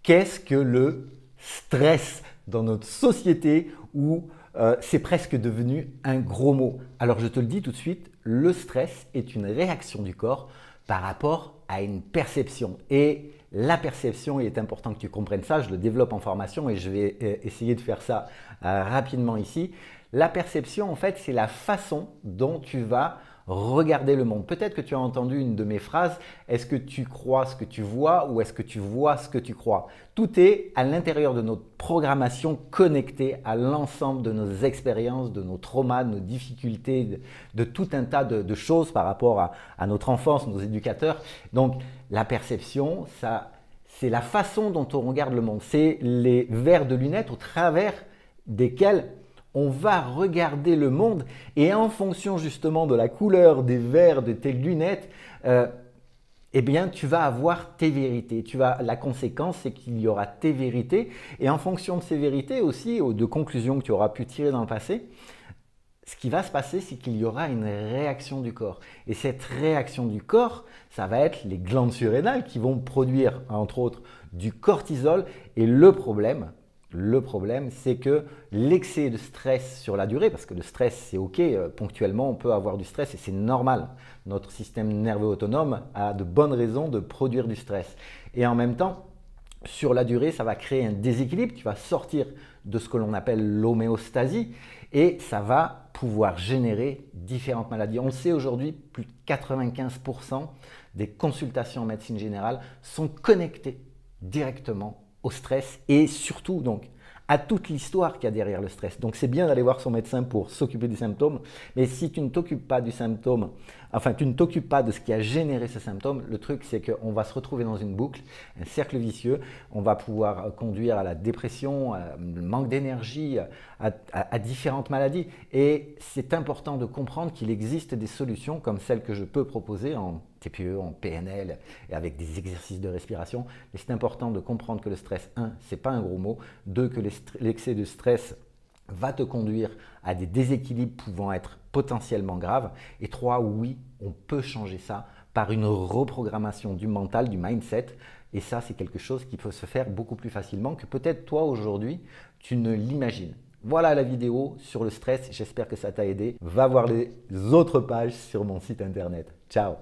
Qu'est-ce que le stress dans notre société où c'est presque devenu un gros mot? Alors je te le dis tout de suite, le stress est une réaction du corps par rapport à une perception. Et la perception, il est important que tu comprennes ça, je le développe en formation et je vais essayer de faire ça rapidement ici. La perception, en fait, c'est la façon dont tu vas regarder le monde. Peut-être que tu as entendu une de mes phrases, est-ce que tu crois ce que tu vois ou est-ce que tu vois ce que tu crois? Tout est à l'intérieur de notre programmation connectée à l'ensemble de nos expériences, de nos traumas, de nos difficultés, de tout un tas de choses par rapport à notre enfance, nos éducateurs. Donc la perception, c'est la façon dont on regarde le monde. C'est les verres de lunettes au travers desquels on va regarder le monde et en fonction justement de la couleur des verres de tes lunettes, eh bien, tu vas avoir tes vérités. La conséquence, c'est qu'il y aura tes vérités et en fonction de ces vérités aussi, de conclusions que tu auras pu tirer dans le passé, ce qui va se passer, c'est qu'il y aura une réaction du corps. Et cette réaction du corps, ça va être les glandes surrénales qui vont produire, entre autres, du cortisol. Et le problème, c'est que l'excès de stress sur la durée, parce que le stress, c'est OK, ponctuellement, on peut avoir du stress et c'est normal. Notre système nerveux autonome a de bonnes raisons de produire du stress. Et en même temps, sur la durée, ça va créer un déséquilibre qui va sortir de ce que l'on appelle l'homéostasie et ça va pouvoir générer différentes maladies. On le sait aujourd'hui, plus de 95% des consultations en médecine générale sont connectées directement au stress et surtout donc à toute l'histoire qu'il y a derrière le stress. Donc c'est bien d'aller voir son médecin pour s'occuper du symptôme, mais si tu ne t'occupes pas du symptôme, enfin tu ne t'occupes pas de ce qui a généré ce symptôme, le truc c'est qu'on va se retrouver dans une boucle, un cercle vicieux, on va pouvoir conduire à la dépression, le manque d'énergie, à différentes maladies. Et c'est important de comprendre qu'il existe des solutions comme celles que je peux proposer en TPE, en PNL et avec des exercices de respiration. Mais c'est important de comprendre que le stress, c'est pas un gros mot. 2, que l'excès de stress va te conduire à des déséquilibres pouvant être potentiellement graves. Et 3, oui, on peut changer ça par une reprogrammation du mental, du mindset. Et ça, c'est quelque chose qui peut se faire beaucoup plus facilement que peut-être toi aujourd'hui, tu ne l'imagines. Voilà la vidéo sur le stress, j'espère que ça t'a aidé. Va voir les autres pages sur mon site internet. Ciao!